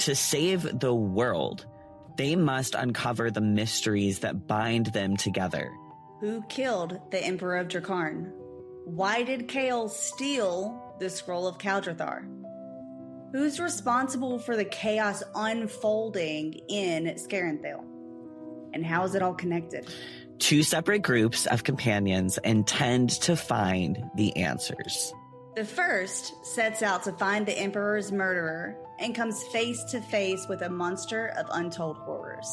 to save the world, they must uncover the mysteries that bind them together. Who killed the Emperor of Drakarn? Why did Kael steal the Scroll of Kaldrathar? Who's responsible for the chaos unfolding in Scaranthale? And how is it all connected? 2 separate groups of companions intend to find the answers. The first sets out to find the Emperor's murderer and comes face to face with a monster of untold horrors,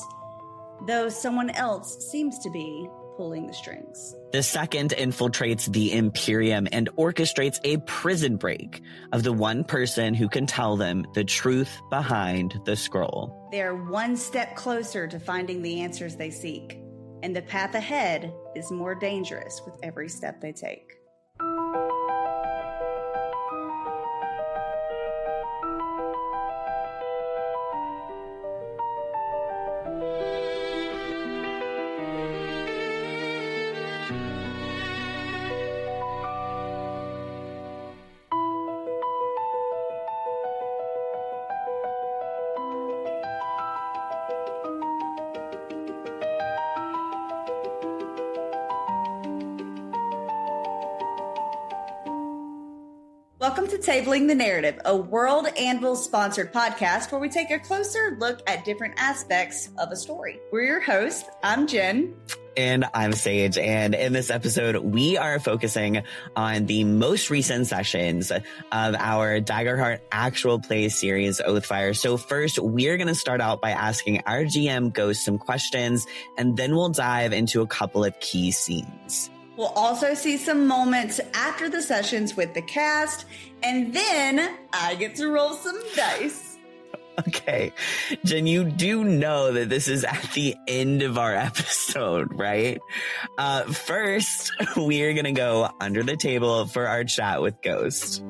though someone else seems to be pulling the strings. The second infiltrates the Imperium and orchestrates a prison break of the one person who can tell them the truth behind the scroll. They're one step closer to finding the answers they seek, and the path ahead is more dangerous with every step they take. Welcome to Tabling the Narrative, a World Anvil sponsored podcast where we take a closer look at different aspects of a story. We're your hosts. I'm Jen. And I'm Sage. And in this episode, we are focusing on the most recent sessions of our Daggerheart actual play series, Oathfyre. So first, we're going to start out by asking our GM Ghost some questions, and then we'll dive into a couple of key scenes. We'll also see some moments after the sessions with the cast, and then I get to roll some dice. Okay. Jen, you do know that this is at the end of our episode, right? First, we're going to go under the table for our chat with Ghost.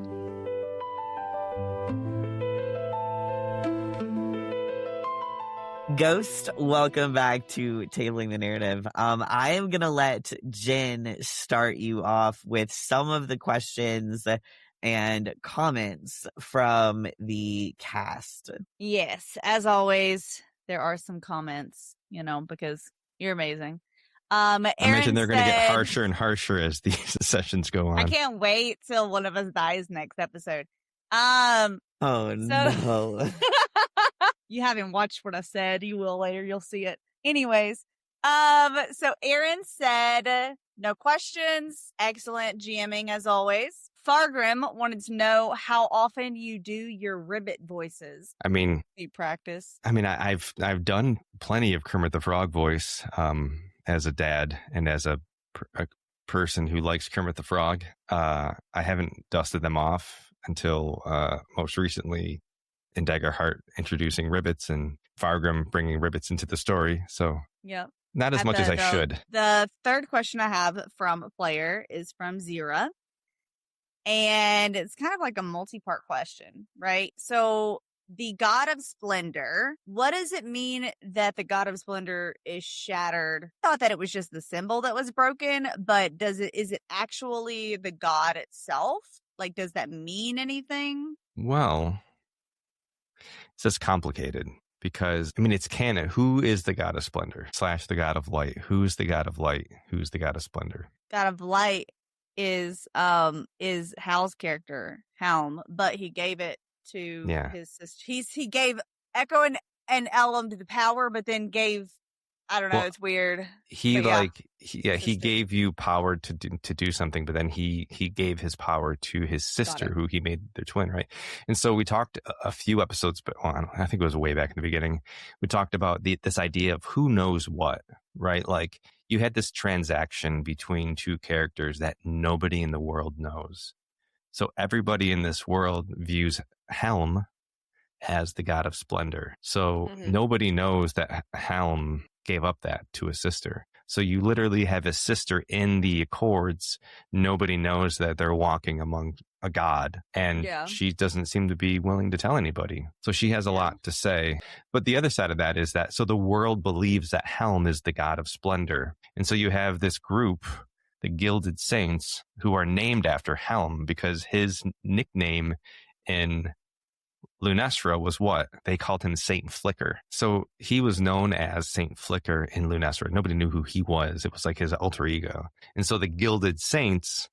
Ghost, welcome back to Tabling the Narrative. I am going to let Jen start you off with some of the questions and comments from the cast. Yes, as always, there are some comments, because you're amazing. I mentioned they're going to get harsher and harsher as these sessions go on. I can't wait till one of us dies next episode. No. You haven't watched what I said. You will later. You'll see it. Anyways, so Aaron said, no questions. Excellent GMing as always. Fargrim wanted to know how often you do your ribbit voices. You practice. I've done plenty of Kermit the Frog voice as a dad and as a person who likes Kermit the Frog. I haven't dusted them off until most recently in Daggerheart introducing ribbits and Fargrim bringing ribbits into the story. So yep. Not as much as I should. The third question I have from a player is from Zira. And it's kind of like a multi-part question, right? So the God of Splendor, what does it mean that the God of Splendor is shattered? I thought that it was just the symbol that was broken, but is it actually the God itself? Like, does that mean anything? Well, it's just complicated because, it's canon. Who is the God of Splendor / the God of Light? Who's the God of Light? Who's the God of Splendor? God of Light is Hal's character, Helm, but he gave it to his sister. He gave Echo and Elam the power, but then gave, I don't know, it's weird. He gave you power to do something, but then he gave his power to his sister, who he made their twin, right? And so we talked a few episodes, but I think it was way back in the beginning. We talked about this idea of who knows what, right? Like you had this transaction between two characters that nobody in the world knows. So everybody in this world views Helm as the God of Splendor. So nobody knows that Helm gave up that to his sister. So you literally have a sister in the Accords. Nobody knows that they're walking among a god, and she doesn't seem to be willing to tell anybody. So she has a lot to say. But the other side of that is that, so the world believes that Helm is the God of Splendor. And so you have this group, the Gilded Saints, who are named after Helm because his nickname in Lunestra was what? They called him Saint Flicker. So he was known as Saint Flicker in Lunestra. Nobody knew who he was. It was like his alter ego. And so the Gilded Saints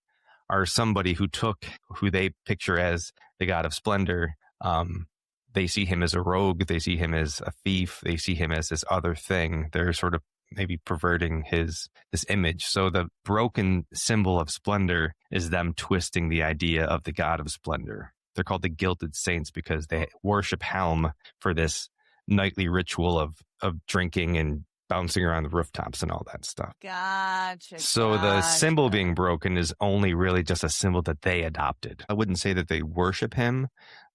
are somebody who they picture as the god of splendor. They see him as a rogue. They see him as a thief. They see him as this other thing. They're sort of maybe perverting this image. So the broken symbol of splendor is them twisting the idea of the god of splendor. They're called the Gilded Saints because they worship Helm for this nightly ritual of drinking and bouncing around the rooftops and all that stuff. Gotcha. So the symbol being broken is only really just a symbol that they adopted. I wouldn't say that they worship him,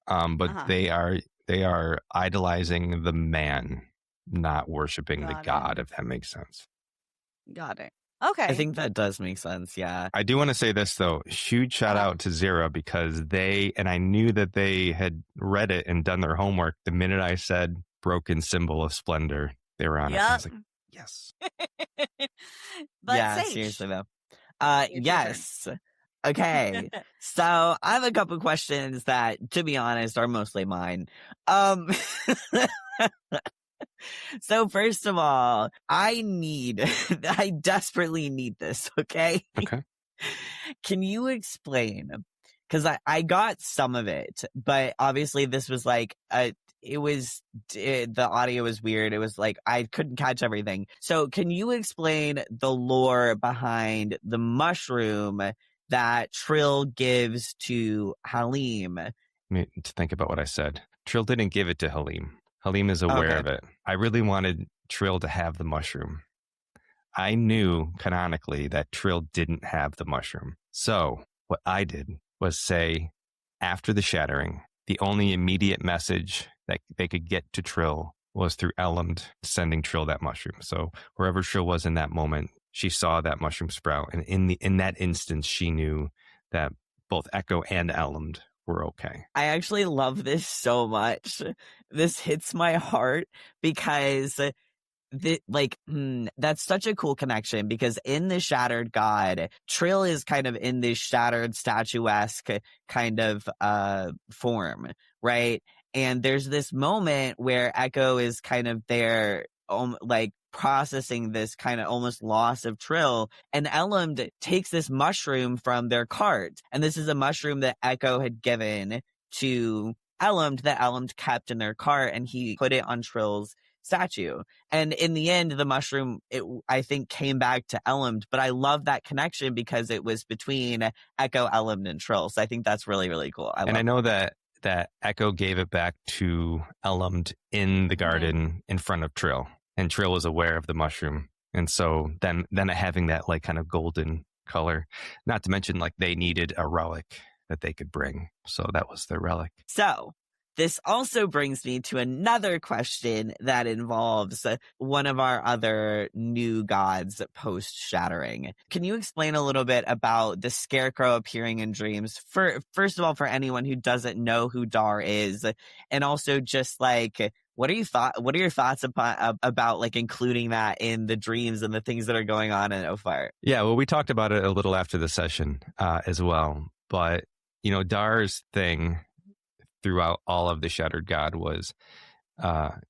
but they are idolizing the man, not worshiping the god, if that makes sense. Got it. Okay. I think that does make sense. Yeah. I do want to say this, though. Huge shout out to Zira because I knew that they had read it and done their homework. The minute I said broken symbol of splendor, they were on it. I was like, yes. But yeah, Sage, seriously, though. Yes. Okay. So I have a couple questions that, to be honest, are mostly mine. So first of all, I desperately need this, okay? Okay. Can you explain? Because I got some of it, but obviously this was like, the audio was weird. It was like, I couldn't catch everything. So can you explain the lore behind the mushroom that Trill gives to Halim? I need to think about what I said. Trill didn't give it to Halim. Halim is aware of it. I really wanted Trill to have the mushroom. I knew canonically that Trill didn't have the mushroom. So what I did was say, after the shattering, the only immediate message that they could get to Trill was through Elend sending Trill that mushroom. So wherever Trill was in that moment, she saw that mushroom sprout. And in that instance, she knew that both Echo and Elend were okay. I actually love this so much. This hits my heart because that's such a cool connection, because in the Shattered God, Trill is kind of in this shattered statuesque kind of form, right? And there's this moment where Echo is kind of there, like processing this kind of almost loss of Trill, and Elend takes this mushroom from their cart, and this is a mushroom that Echo had given to Elend that Elend kept in their cart, and he put it on Trill's statue. And in the end, the mushroom, I think, came back to Elend, but I love that connection because it was between Echo, Elend, and Trill. So I think that's really, really cool. I know that Echo gave it back to Elend in the garden in front of Trill, and Trill was aware of the mushroom. And so then having that like kind of golden color, not to mention like they needed a relic that they could bring. So that was their relic. So this also brings me to another question that involves one of our other new gods post-shattering. Can you explain a little bit about the Scarecrow appearing in dreams? First of all, for anyone who doesn't know who Dar is, and also just like, what are your thoughts about like including that in the dreams and the things that are going on in Oathfyre? Yeah, well, we talked about it a little after the session as well. But, you know, Dar's thing throughout all of the Shattered God was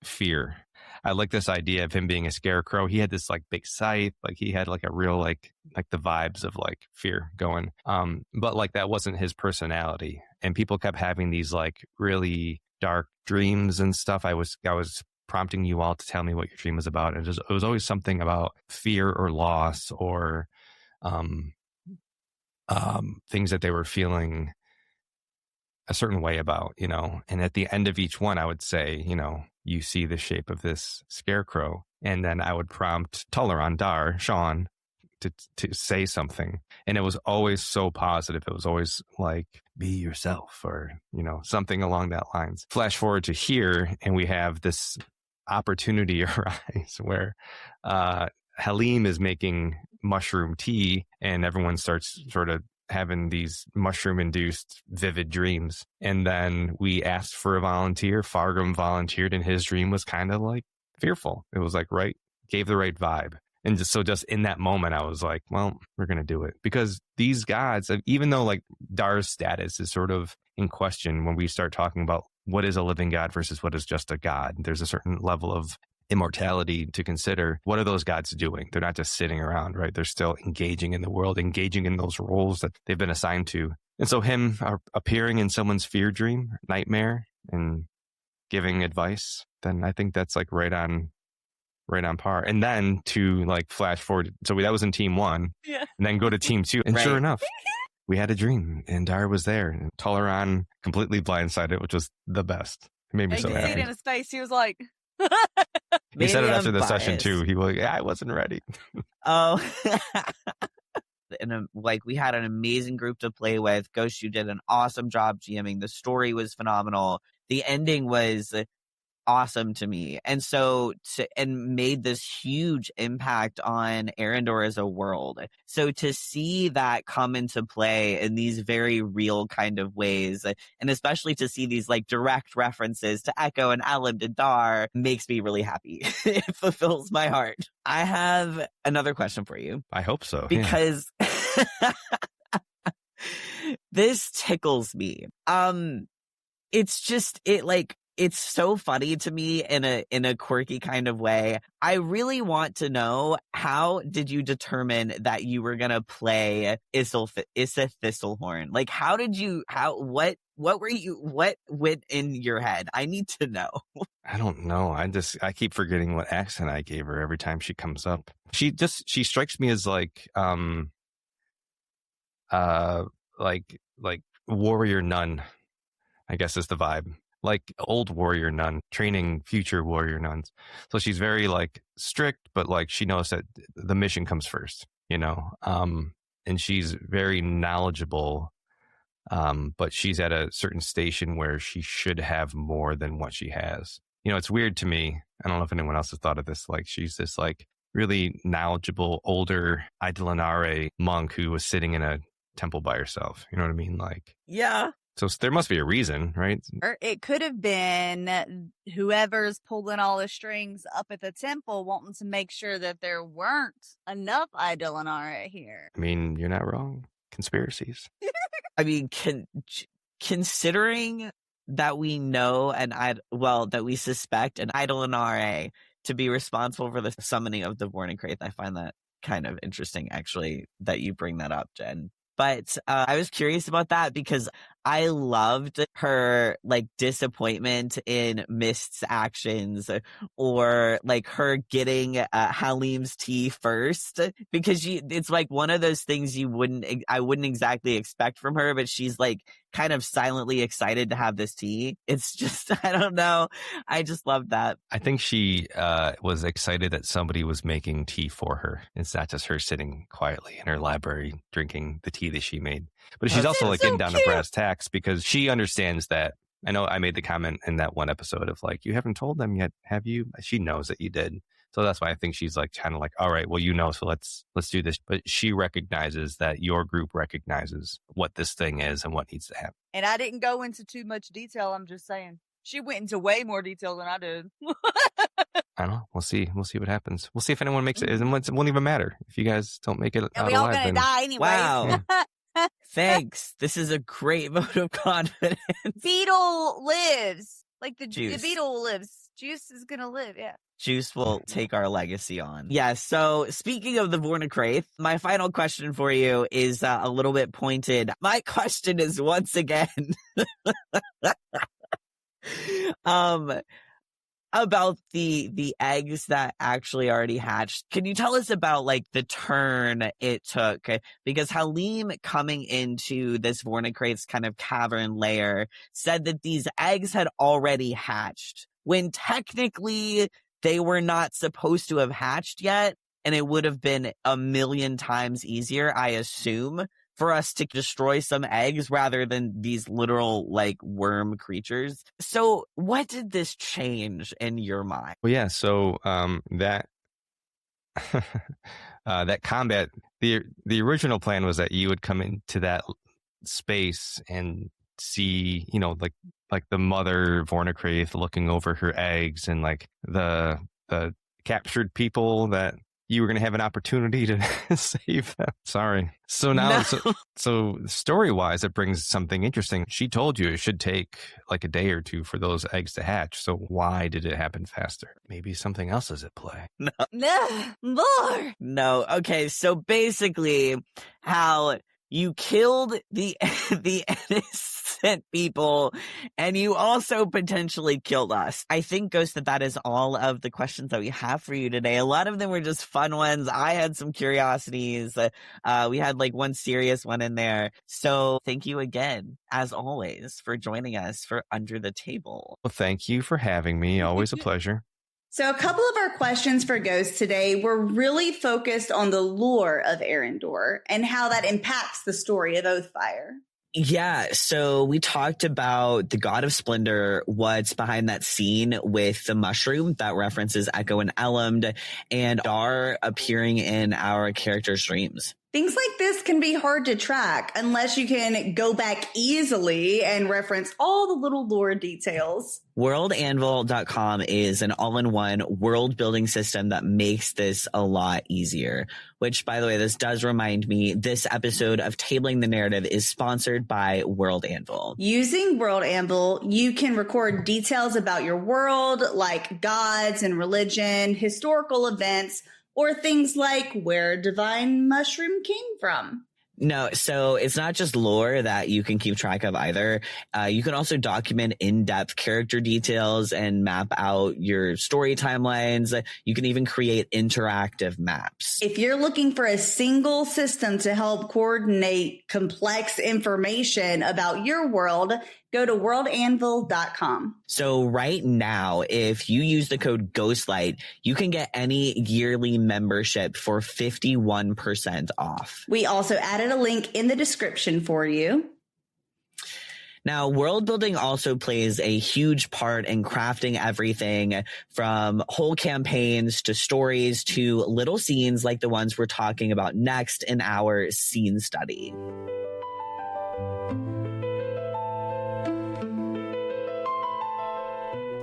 fear. I like this idea of him being a scarecrow. He had this like big scythe, like he had like a real like the vibes of like fear going. But like that wasn't his personality. And people kept having these like really dark dreams and stuff. I was prompting you all to tell me what your dream was about. And it was always something about fear or loss or things that they were feeling a certain way about, you know. And at the end of each one, I would say, you know, you see the shape of this scarecrow. And then I would prompt Tuleron, Dar, Sean to say something. And it was always so positive. It was always like, be yourself, or, you know, something along that lines. Flash forward to here, and we have this opportunity arise where Halim is making mushroom tea, and everyone starts sort of having these mushroom-induced vivid dreams. And then we asked for a volunteer. Fargrim volunteered, and his dream was kind of like fearful. It was like gave the right vibe. And just in that moment, I was like, well, we're going to do it. Because these gods, even though like Dar's status is sort of in question when we start talking about what is a living god versus what is just a god. There's a certain level of immortality to consider. What are those gods doing? They're not just sitting around, right? They're still engaging in the world, engaging in those roles that they've been assigned to. And so him appearing in someone's fear dream, nightmare, and giving advice, then I think that's like right on par. And then to like flash forward, so that was in team 1, and then go to team 2, and sure enough, we had a dream, and Dar was there, and Toleran completely blindsided, which was the best. It made me so happy. You could see it in his face. He was like, he said it after the session too. He was like, I wasn't ready. Oh. And like, we had an amazing group to play with. Ghost, you did an awesome job GMing. The story was phenomenal. The ending was awesome to me, and and made this huge impact on Arendor as a world. So to see that come into play in these very real kind of ways, and especially to see these like direct references to Echo and Elend and Dar, makes me really happy. It fulfills my heart. I have another question for you. I hope so, because this tickles me. It's so funny to me in a quirky kind of way. I really want to know, how did you determine that you were going to play Issa Thistlehorn? Like, what went in your head? I need to know. I don't know. I keep forgetting what accent I gave her every time she comes up. She strikes me as like warrior nun, I guess is the vibe. Like old warrior nun training future warrior nuns. So she's very like strict, but like she knows that the mission comes first, you know? And she's very knowledgeable, but she's at a certain station where she should have more than what she has. You know, it's weird to me. I don't know if anyone else has thought of this. Like, she's this like really knowledgeable, older Idalinare monk who was sitting in a temple by herself. You know what I mean? Like, yeah. So there must be a reason, right? Or it could have been whoever's pulling all the strings up at the temple wanting to make sure that there weren't enough Idalinare here. I mean, you're not wrong. Conspiracies. I mean, considering that we know that we suspect an Idalinare to be responsible for the summoning of the Vornicraith, I find that kind of interesting, actually, that you bring that up, Jen. But I was curious about that because I loved her like disappointment in Mist's actions, or like her getting Halim's tea first, because it's like one of those things I wouldn't exactly expect from her, but she's like kind of silently excited to have this tea. It's just, I don't know. I just love that. I think she was excited that somebody was making tea for her. It's not just her sitting quietly in her library drinking the tea that she made. But she's also like getting down to brass tacks because she understands that. I know I made the comment in that one episode of like, you haven't told them yet, have you? She knows that you did. So that's why I think she's like kind of like, all right, well, you know, so let's do this. But she recognizes that your group recognizes what this thing is and what needs to happen. And I didn't go into too much detail. I'm just saying she went into way more detail than I did. I don't know. We'll see. We'll see what happens. We'll see if anyone makes it. It won't even matter if you guys don't make it. And we all alive, gonna die anyway. Wow. Thanks. This is a great vote of confidence. Beetle lives. Like the beetle lives. Juice is gonna live, yeah. Juice will take our legacy on. Yeah, so speaking of the Vornicraith, my final question for you is a little bit pointed. My question is once again about the eggs that actually already hatched. Can you tell us about like the turn it took? Because Halim, coming into this Vornicraith's kind of cavern lair, said that these eggs had already hatched when technically they were not supposed to have hatched yet, and it would have been a million times easier, I assume, for us to destroy some eggs rather than these literal like worm creatures. So what did this change in your mind? Well, yeah. So that that combat, the original plan was that you would come into that space and see, you know, like the mother Vornicraith looking over her eggs, and like the captured people that you were going to have an opportunity to save them. Sorry. So now, so story-wise, it brings something interesting. She told you it should take like a day or two for those eggs to hatch. So why did it happen faster? Maybe something else is at play. No, more. No. Okay. So basically, how you killed the innocent people, and you also potentially killed us. I think, Ghost, that is all of the questions that we have for you today. A lot of them were just fun ones. I had some curiosities. We had like one serious one in there. So thank you again, as always, for joining us for Under the Table. Well, thank you for having me. Always a pleasure. So a couple of our questions for Ghost today were really focused on the lore of Arendor and how that impacts the story of Oathfyre. Yeah, so we talked about the God of Splendor, what's behind that scene with the mushroom that references Echo and Elend, and Dar appearing in our characters' dreams. Things like this can be hard to track unless you can go back easily and reference all the little lore details. WorldAnvil.com is an all-in-one world building system that makes this a lot easier. Which, by the way, this does remind me, this episode of Tabling the Narrative is sponsored by World Anvil. Using World Anvil, you can record details about your world, like gods and religion, historical events, or things like where divine mushroom came from. No, so it's not just lore that you can keep track of either. You can also document in-depth character details and map out your story timelines. You can even create interactive maps. If you're looking for a single system to help coordinate complex information about your world, go to worldanvil.com. So right now, if you use the code GHOSTLIGHT, you can get any yearly membership for 51% off. We also added a link in the description for you. Now, world building also plays a huge part in crafting everything from whole campaigns to stories to little scenes like the ones we're talking about next in our scene study.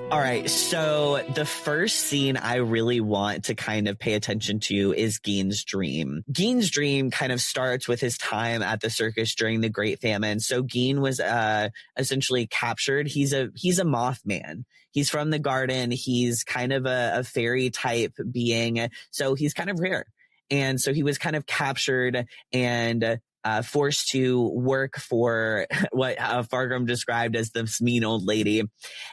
All right, so the first scene I really want to kind of pay attention to is Gein's dream. Gein's dream kind of starts with his time at the circus during the Great Famine. So Gein was essentially captured. He's a Mothman. He's from the garden. He's kind of a fairy type being. So he's kind of rare. And so he was kind of captured and forced to work for what Fargrim described as this mean old lady.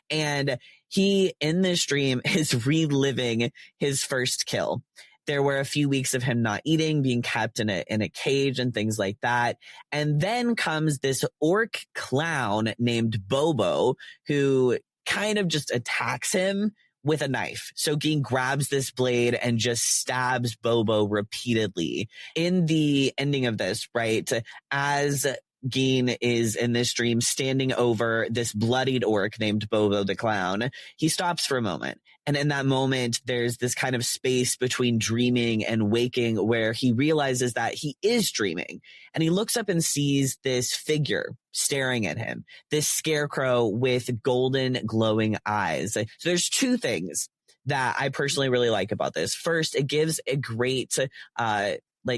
And he, in this dream, is reliving his first kill. There were a few weeks of him not eating, being kept in a cage and things like that. And then comes this orc clown named Bobo, who kind of just attacks him with a knife. So Gein grabs this blade and just stabs Bobo repeatedly. In the ending of this, right, as Gein is in this dream standing over this bloodied orc named Bobo the Clown, he stops for a moment. And in that moment, there's this kind of space between dreaming and waking where he realizes that he is dreaming. And he looks up and sees this figure staring at him, this scarecrow with golden glowing eyes. So there's two things that I personally really like about this. First, it gives a great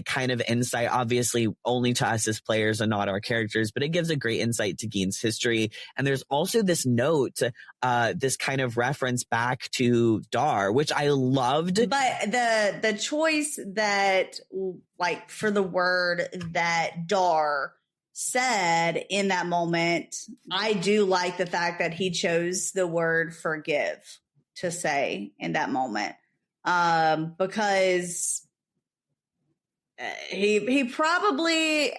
kind of insight, obviously only to us as players and not our characters, but it gives a great insight to Gein's history. And there's also this note, this kind of reference back to Dar, which I loved. But the choice that, like, for the word that Dar said in that moment, I do like the fact that he chose the word forgive to say in that moment, because he probably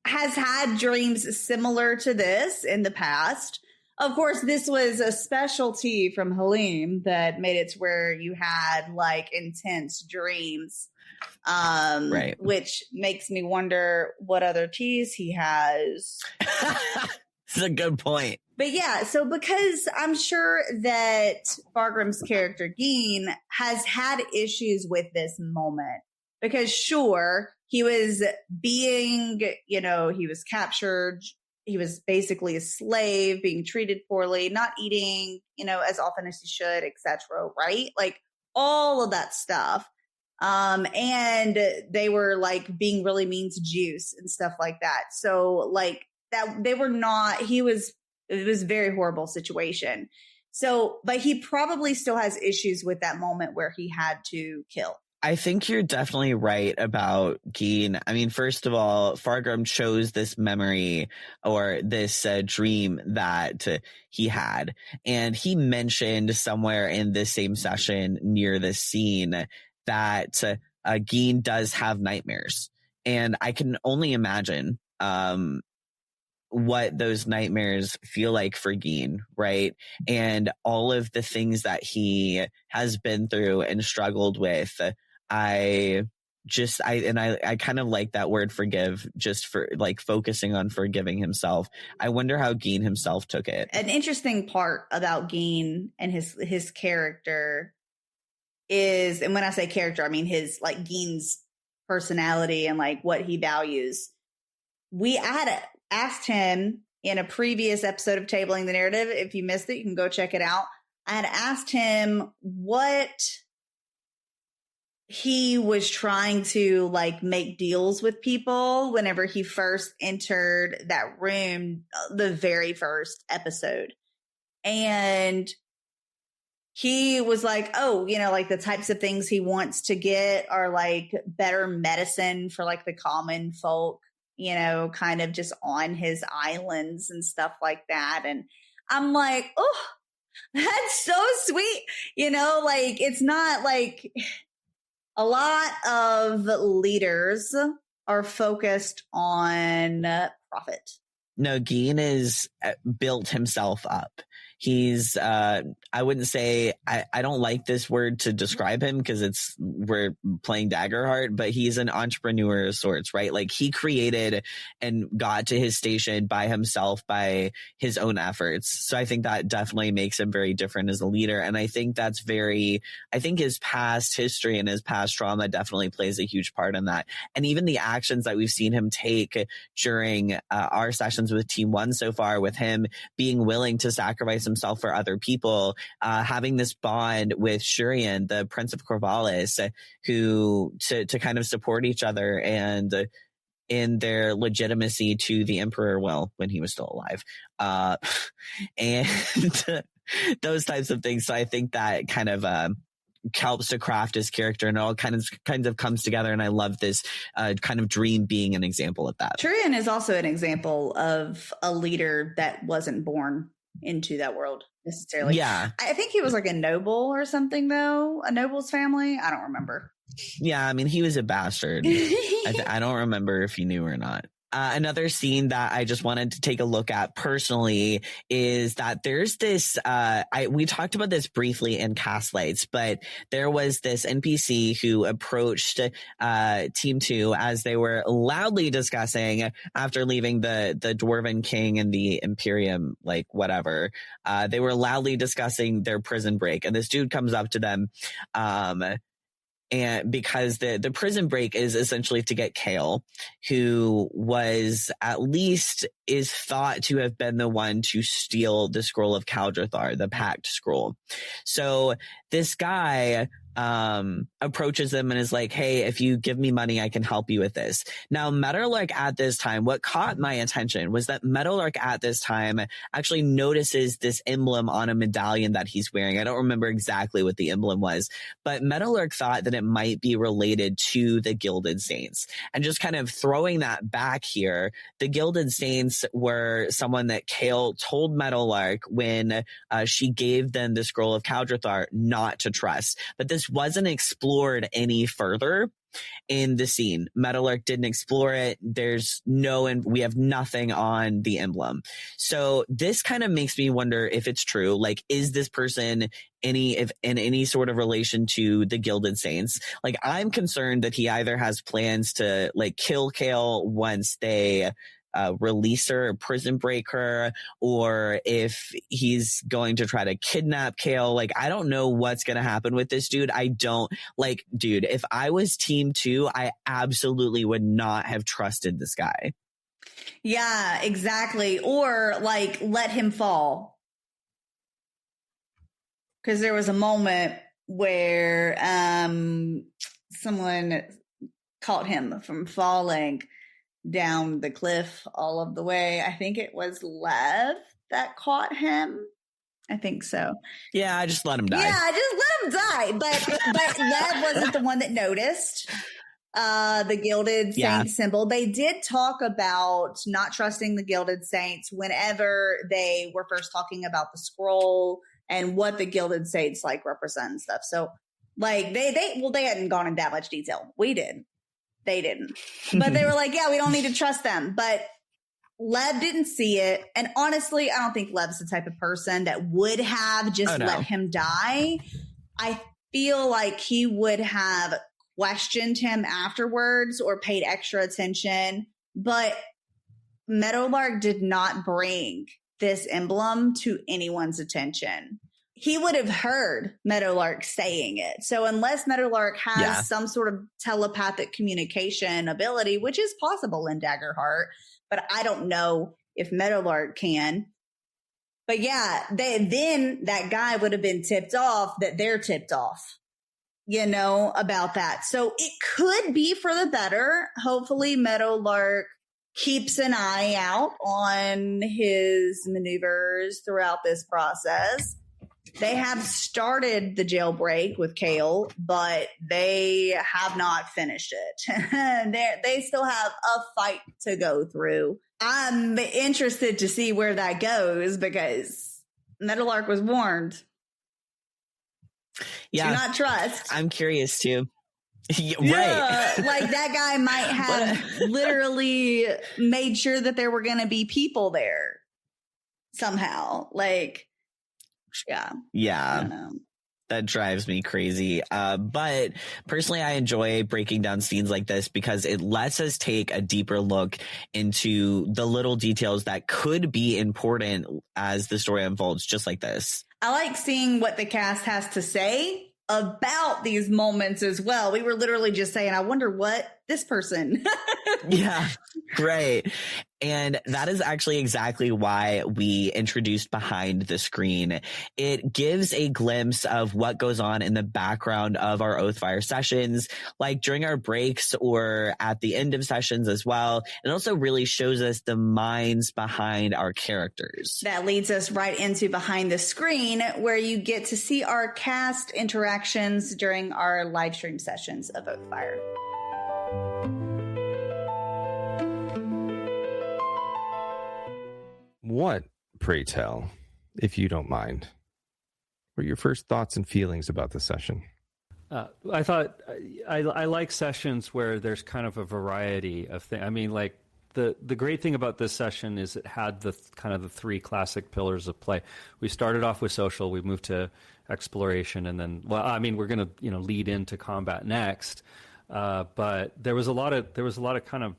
has had dreams similar to this in the past. Of course, this was a specialty from Halim that made it to where you had like intense dreams, right. Which makes me wonder what other teas he has. That's a good point. But yeah, so because I'm sure that Fargrim's character Gein has had issues with this moment. Because sure, he was being, he was captured. He was basically a slave, being treated poorly, not eating, as often as he should, etc. Right? Like all of that stuff. And they were like being really mean to Juice and stuff like that. So like that they were not, it was a very horrible situation. So, but he probably still has issues with that moment where he had to kill. I think you're definitely right about Geen. I mean, first of all, Fargrim chose this memory or this dream that he had. And he mentioned somewhere in this same session near this scene that Geen does have nightmares. And I can only imagine what those nightmares feel like for Geen, right? And all of the things that he has been through and struggled with. I kind of like that word forgive, just for like focusing on forgiving himself. I wonder how Geen himself took it. An interesting part about Geen and his character is, and when I say character, I mean his like Geen's personality and like what he values. I had asked him in a previous episode of Tabling the Narrative. If you missed it, you can go check it out. I had asked him what he was trying to like make deals with people whenever he first entered that room, the very first episode. And he was like, oh, you know, like the types of things he wants to get are like better medicine for like the common folk, you know, kind of just on his islands and stuff like that. And I'm like, oh, that's so sweet. You know, like it's not like a lot of leaders are focused on profit. No, Geen is built himself up. He's, I wouldn't say, I don't like this word to describe him because we're playing Daggerheart, but he's an entrepreneur of sorts, right? Like he created and got to his station by himself, by his own efforts. So I think that definitely makes him very different as a leader. And I think I think his past history and his past trauma definitely plays a huge part in that. And even the actions that we've seen him take during our sessions with Team 1 so far, with him being willing to sacrifice himself for other people, having this bond with Shurian, the Prince of Corvallis, who to kind of support each other and in their legitimacy to the Emperor, well, when he was still alive, and those types of things. So I think that kind of helps to craft his character, and it all kind of comes together. And I love this kind of dream being an example of that. Shurian is also an example of a leader that wasn't born into that world necessarily. Yeah. I think he was like a noble or something, though. A noble's family. I don't remember. Yeah. I mean, he was a bastard. I don't remember if he knew or not. Another scene that I just wanted to take a look at personally is that there's this, we talked about this briefly in Cast Lights, but there was this NPC who approached Team 2 as they were loudly discussing, after leaving the Dwarven King and the Imperium, like whatever, they were loudly discussing their prison break. And this dude comes up to them, and because the prison break is essentially to get Kale, who was at least is thought to have been the one to steal the scroll of Kaldrathar, the Pact scroll. So this guy approaches them and is like, hey, if you give me money, I can help you with this. Now, Meadowlark at this time, what caught my attention was that Meadowlark at this time actually notices this emblem on a medallion that he's wearing. I don't remember exactly what the emblem was, but Meadowlark thought that it might be related to the Gilded Saints. And just kind of throwing that back here, the Gilded Saints were someone that Kale told Meadowlark when she gave them the scroll of Kaldrathar not to trust. But this wasn't explored any further in the scene. Meadowlark didn't explore it. And we have nothing on the emblem. So this kind of makes me wonder if it's true. Like, is this person in any sort of relation to the Gilded Saints? Like, I'm concerned that he either has plans to like kill Kale once they release her or prison break her, or if he's going to try to kidnap Kale. Like, I don't know what's going to happen with this dude. Dude, if I was Team 2, I absolutely would not have trusted this guy. Yeah, exactly. Or like let him fall. Because there was a moment where someone caught him from falling down the cliff all of the way. I think it was Lev that caught him. I think so. Yeah, I just let him die. Yeah, I just let him die. But Lev wasn't the one that noticed the Gilded Saint symbol. They did talk about not trusting the Gilded Saints whenever they were first talking about the scroll and what the Gilded Saints like represent and stuff. So like they hadn't gone in that much detail. We did. They didn't. But they were like, yeah, we don't need to trust them. But Lev didn't see it. And honestly, I don't think Lev's the type of person that would have just let him die. I feel like he would have questioned him afterwards or paid extra attention. But Meadowlark did not bring this emblem to anyone's attention. He would have heard Meadowlark saying it. So unless Meadowlark has some sort of telepathic communication ability, which is possible in Daggerheart, but I don't know if Meadowlark can. But yeah, then that guy would have been tipped off that they're tipped off, about that. So it could be for the better. Hopefully Meadowlark keeps an eye out on his maneuvers throughout this process. They have started the jailbreak with Kale, but they have not finished it. They still have a fight to go through. I'm interested to see where that goes because Meadowlark was warned. Yeah. Do not trust. I'm curious too. Yeah, right. Like that guy might have literally made sure that there were going to be people there somehow. Like, yeah, that drives me crazy. But personally, I enjoy breaking down scenes like this because it lets us take a deeper look into the little details that could be important as the story unfolds, just like this. I like seeing what the cast has to say about these moments as well. We were literally just saying, I wonder what this person. Yeah, right. And that is actually exactly why we introduced Behind the Screen. It gives a glimpse of what goes on in the background of our Oathfyre sessions, like during our breaks or at the end of sessions as well. It also really shows us the minds behind our characters. That leads us right into Behind the Screen, where you get to see our cast interactions during our live stream sessions of Oathfyre. What, pray tell, if you don't mind, were your first thoughts and feelings about the session? I thought I like sessions where there's kind of a variety of things. I mean, like the great thing about this session is it had the kind of the three classic pillars of play. We started off with social, we moved to exploration, and then, well, I mean, we're going to lead into combat next. But there was a lot of kind of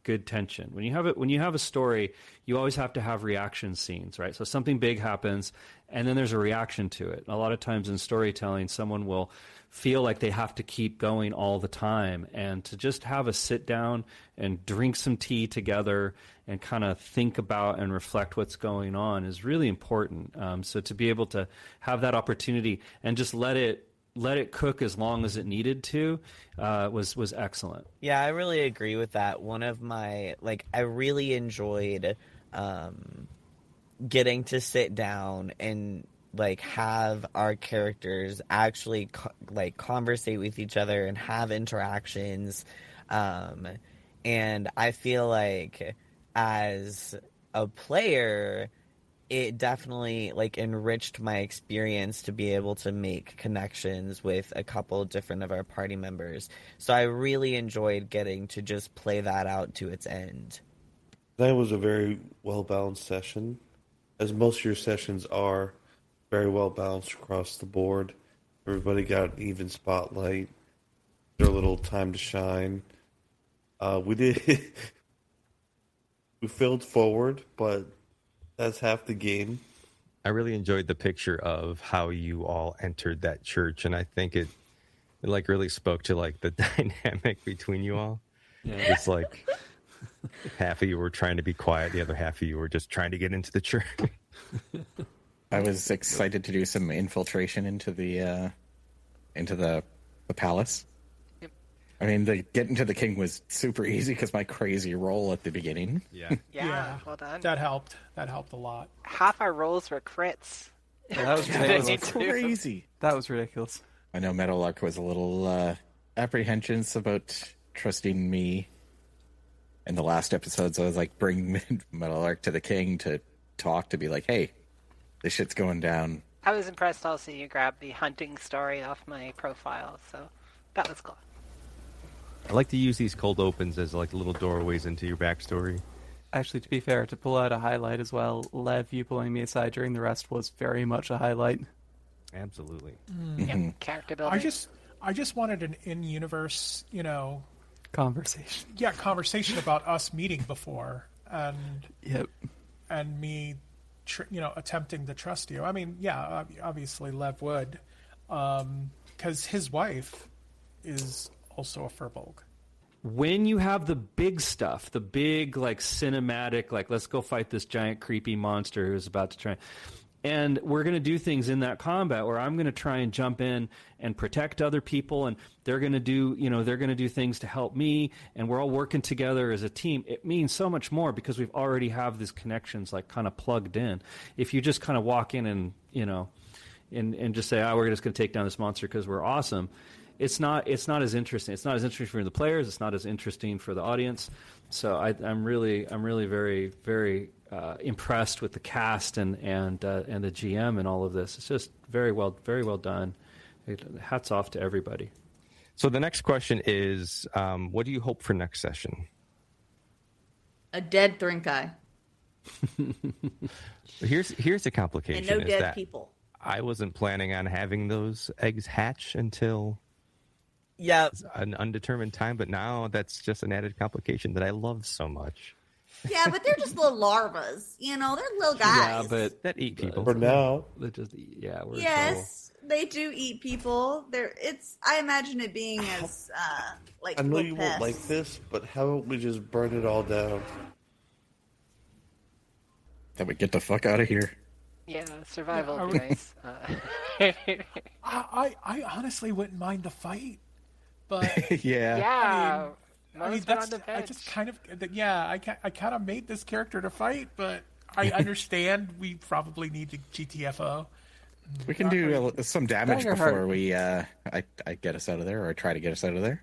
good tension. When you have a story, you always have to have reaction scenes, right? So something big happens and then there's a reaction to it. A lot of times in storytelling, someone will feel like they have to keep going all the time, and to just have a sit down and drink some tea together and kind of think about and reflect what's going on is really important. So to be able to have that opportunity and just let it cook as long as it needed to was excellent. Yeah, I really agree with that. One of my, I really enjoyed getting to sit down and have our characters actually conversate with each other and have interactions. And I feel like as a player, it definitely enriched my experience to be able to make connections with a couple different of our party members. So I really enjoyed getting to just play that out to its end. That was a very well-balanced session, as most of your sessions are very well-balanced across the board. Everybody got an even spotlight, their little time to shine. We filled forward, but that's half the game. I really enjoyed the picture of how you all entered that church, and I think it really spoke to the dynamic between you all. Yeah. It's half of you were trying to be quiet, the other half of you were just trying to get into the church. I was excited to do some infiltration into the palace. Yep. I mean, the getting to the king was super easy because my crazy roll at the beginning. Yeah. Yeah, well done. that helped. That helped a lot. Half our rolls were crits. Yeah, that was That was ridiculous. crazy. That was ridiculous. I know Meadowlark was a little apprehensive about trusting me. In the last episodes, I was like, bring Meadowlark to the king to talk, to be like, hey, this shit's going down. I was impressed also you grabbed the hunting story off my profile, so that was cool. I like to use these cold opens as like little doorways into your backstory. Actually, to be fair, to pull out a highlight as well, Lev, you pulling me aside during the rest was very much a highlight. Absolutely. Yep, character building. I just wanted an in-universe, Conversation. yeah, conversation about us meeting before and Yep. and me, attempting to trust you. I mean, yeah, obviously Lev would, because his wife is also a Furbolg. When you have the big stuff, the big like cinematic, like let's go fight this giant creepy monster who's about to try, and we're going to do things in that combat where I'm going to try and jump in and protect other people, and they're going to do things to help me, and we're all working together as a team. It means so much more because we've already have these connections like kind of plugged in. If you just kind of walk in and and just say, we're just going to take down this monster because we're awesome. It's not as interesting. It's not as interesting for the players. It's not as interesting for the audience. So I'm really very, very impressed with the cast and the GM and all of this. It's just very well done. Hats off to everybody. So the next question is, what do you hope for next session? A dead Thrinkai. Here's the complication. And no is dead that people. I wasn't planning on having those eggs hatch until an undetermined time, but now that's just an added complication that I love so much. Yeah, but they're just little larvas. They're little guys. Yeah, but That eat people. For now. they just we're yes, they do eat people. I imagine it being as like. I know little you pests. won't like this, but how about we just burn it all down? That we get the fuck out of here. Yeah, survival Yeah, would be nice. I honestly wouldn't mind the fight, but Yeah. yeah, I mean, most on the I bench. just kind of, I kind of made this character to fight, but I understand we probably need to GTFO. We can do some damage Daggerheart. before we I get us out of there, or try to get us out of there.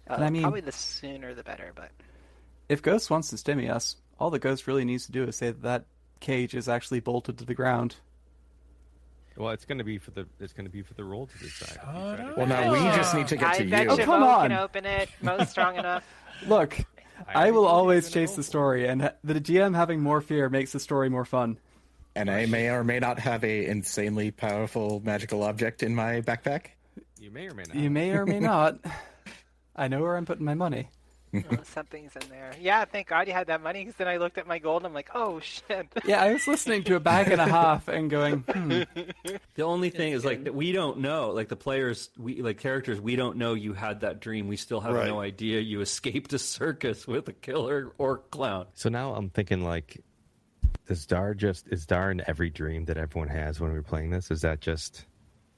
And I mean- probably the sooner the better, but If Ghost wants to stimmy us, all the Ghost really needs to do is say that cage is actually bolted to the ground. Well, it's going to be for the roll to decide. Well, now we just need to get I to bet you. you come Mo on. can open it. Mo's strong enough. Look, I already will told you always I'm gonna chase roll the for it. story, and the GM having more fear makes the story more fun. And I may or may not have a insanely powerful magical object in my backpack. You may or may not. You may or may not. I know where I'm putting my money. Oh, something's in there. Yeah, thank God you had that money, because then I looked at my gold and I'm like, oh, shit. Yeah, I was listening to a bag and a half and going, The only thing is like that we don't know, like the players, characters, we don't know you had that dream. We still have Right. no idea you escaped a circus with a killer orc clown. So now I'm thinking like, is Dar in every dream that everyone has when we're playing this? Is that just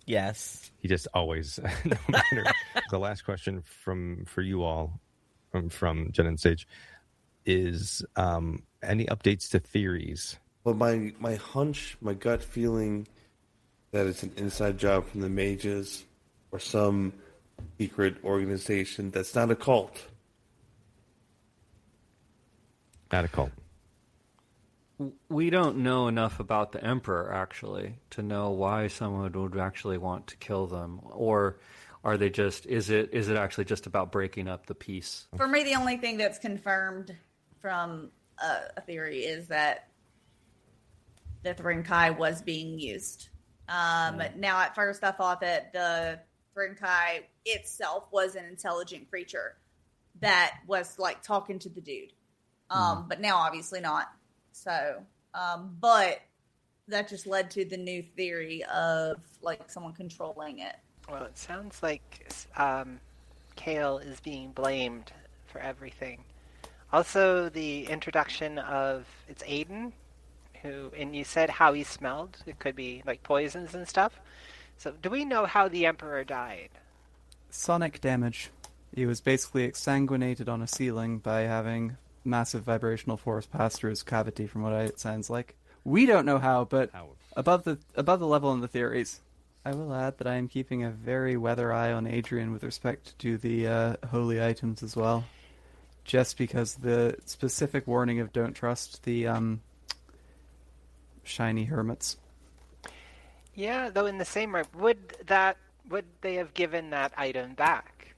Yes. he just always no matter? The last question for you all from Jen and Sage is any updates to theories? But my hunch, my gut feeling that it's an inside job from the mages or some secret organization that's not a cult. Not a cult. We don't know enough about the Emperor actually to know why someone would actually want to kill them, or are they just? Is it actually just about breaking up the peace? For me, the only thing that's confirmed from a theory is that the Thrinkai was being used. Now, at first, I thought that the Thrinkai itself was an intelligent creature that was like talking to the dude, but now obviously not. So, but that just led to the new theory of like someone controlling it. Well, it sounds like Kale is being blamed for everything. Also, the introduction of it's Aiden, and you said how he smelled. It could be like poisons and stuff. So, do we know how the Emperor died? sonic damage. He was basically exsanguinated on a ceiling by having massive vibrational force pass through his cavity, from what it sounds like. We don't know how, but above the level in the theories. I will add that I am keeping a very weather eye on Adrian with respect to the holy items as well. Just because the specific warning of don't trust the shiny hermits. Yeah, though in the same way, would they have given that item back?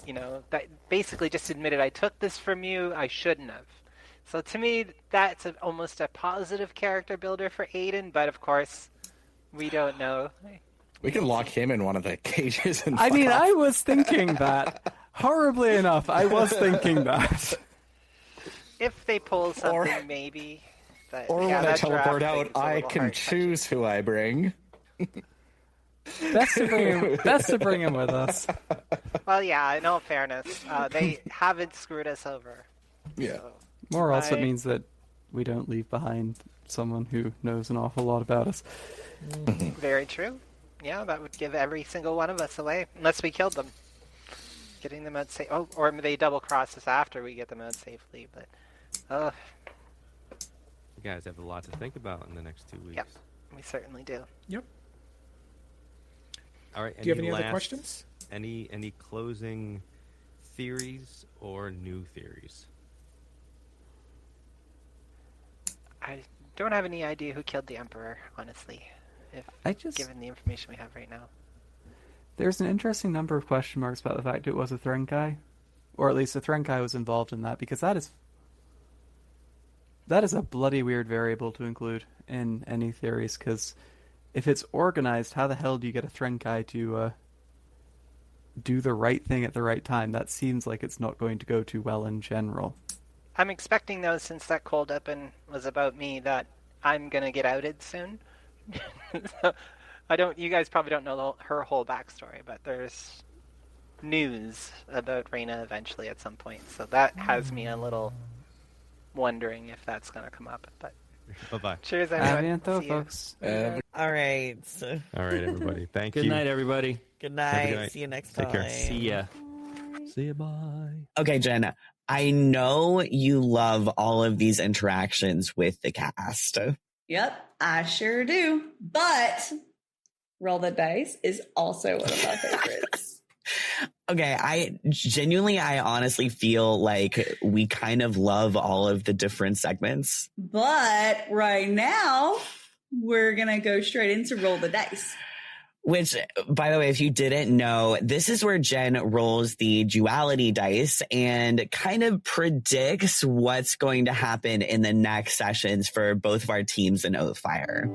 You know, that basically just admitted, I took this from you, I shouldn't have. So to me, that's almost a positive character builder for Aiden, but of course, we don't know. We can lock him in one of the cages and I mean, I was thinking that. Horribly enough, I was thinking that. If they pull something, maybe. But, or yeah, when I teleport out, I can choose who I bring. Best to bring him with us. Well, yeah, in all fairness, they haven't screwed us over. Yeah. So More also it means that we don't leave behind someone who knows an awful lot about us. Very true. Yeah, that would give every single one of us away, unless we killed them. Getting them out safe. Oh, or they double cross us after we get them out safely. But, you guys have a lot to think about in the next 2 weeks. Yep, we certainly do. Yep. All right. Do you have any other questions? Any closing theories or new theories? I don't have any idea who killed the Emperor, honestly. Given the information we have right now. There's an interesting number of question marks about the fact it was a Threnkai. Or at least a Threnkai was involved in that, because that is a bloody weird variable to include in any theories, because if it's organized, how the hell do you get a Threnkai to do the right thing at the right time? That seems like it's not going to go too well in general. I'm expecting, though, since that cold open was about me, that I'm going to get outed soon. So, you guys probably don't know her whole backstory, but there's news about Reyna eventually at some point. So that has me a little wondering if that's going to come up. But bye-bye. Cheers, everyone. Aviento, folks. All right. All right, everybody. Thank you. Good night, everybody. Good night. Good night. See you next Take time. care. See ya. See ya, bye. Okay, Jen, I know you love all of these interactions with the cast. Yep, I sure do. But Roll the Dice is also one of my favorites. Okay, I honestly feel like we kind of love all of the different segments. But right now, we're going to go straight into Roll the Dice. Which, by the way, if you didn't know, this is where Jen rolls the duality dice and kind of predicts what's going to happen in the next sessions for both of our teams in Oathfyre.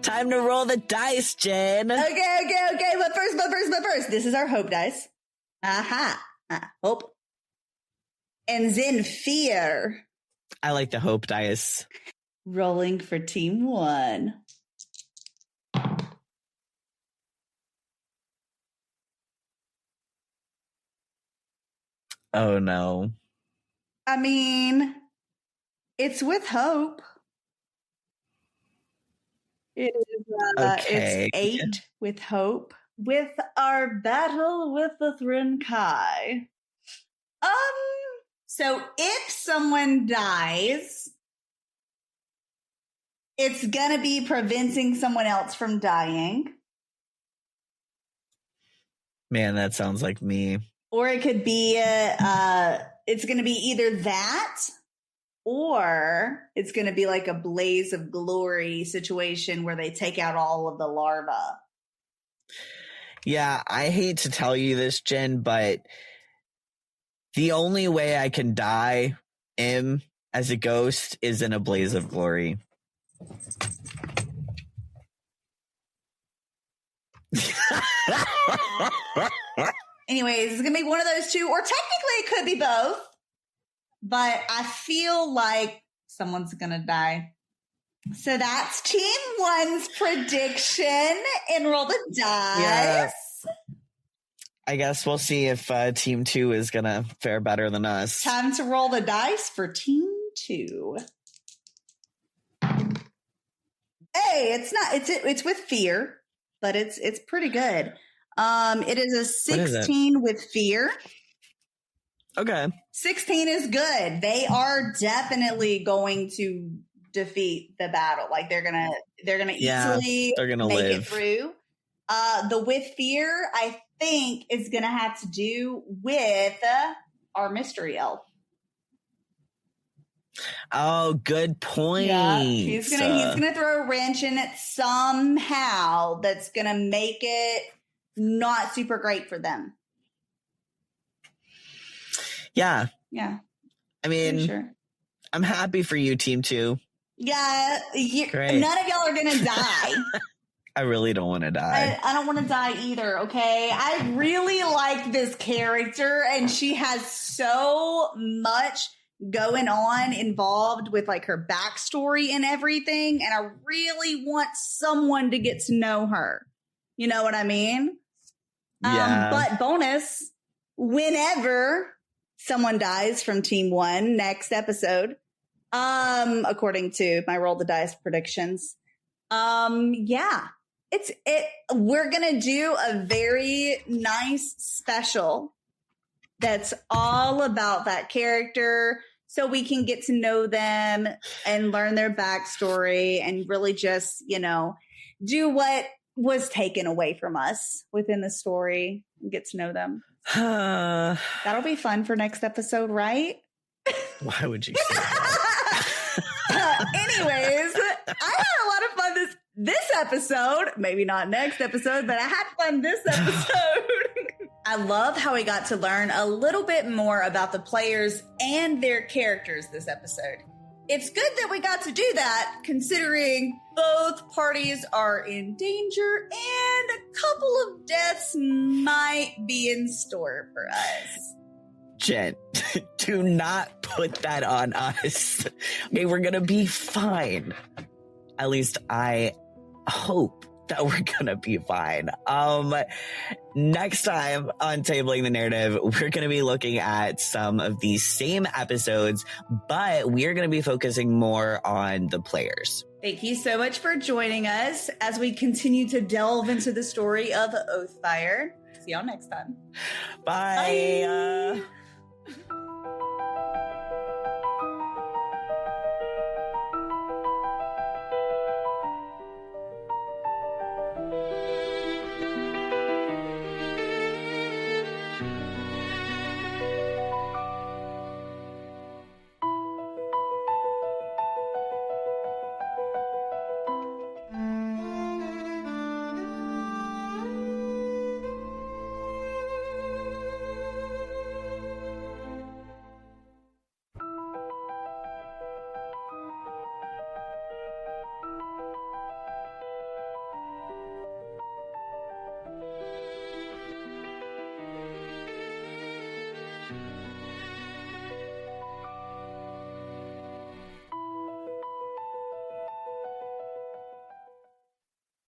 Time to roll the dice, Jen. Okay. But first, this is our hope dice. Hope. And then fear. I like the hope dice. Rolling for team 1. Oh no. I mean, it's with hope. It is okay. It's 8 with hope. With our battle with the Threnkai. So if someone dies, it's gonna be preventing someone else from dying. Man, that sounds like me. Or it could be it's gonna be either that, or it's gonna be like a blaze of glory situation where they take out all of the larvae. Yeah, I hate to tell you this, Jen, but the only way I can die as a ghost is in a blaze of glory. Anyways, it's going to be one of those two, or technically it could be both, but I feel like someone's going to die. So that's team 1's prediction, and roll the dice. Yeah. I guess we'll see if team 2 is going to fare better than us. Time to roll the dice for team 2. Hey, okay. It's not. It's with fear, but it's pretty good. It is a 16 with fear. Okay. 16 is good. They are definitely going to defeat the battle. Like they're gonna easily they're gonna make live it through. The with fear, I think, is gonna have to do with our mystery elf. Oh, good point. Yeah, he's gonna throw a wrench in it somehow. That's gonna make it not super great for them. Yeah. Yeah. I mean, sure. I'm happy for you, Team 2. Yeah, Great. none of y'all are gonna die. I really don't want to die. I don't want to die either, okay? I really like this character, and she has so much going on involved with like her backstory and everything, and I really want someone to get to know her. You know what I mean? Yeah. But bonus, whenever someone dies from Team 1 next episode, according to my roll the dice predictions, yeah. We're going to do a very nice special that's all about that character so we can get to know them and learn their backstory and really just, do what was taken away from us within the story and get to know them. That'll be fun for next episode, right? Why would you say that? Anyways, I had a lot of fun this episode. Maybe not next episode, but I had fun this episode. I love how we got to learn a little bit more about the players and their characters this episode. It's good that we got to do that, considering both parties are in danger and a couple of deaths might be in store for us. Jen, do not put that on us. Okay, we're gonna be fine. At least I hope that we're gonna be fine. Next time on Tabling the Narrative, we're gonna be looking at some of these same episodes, but we're gonna be focusing more on the players. Thank you so much for joining us as we continue to delve into the story of Oathfyre. See y'all next time. Bye. Bye.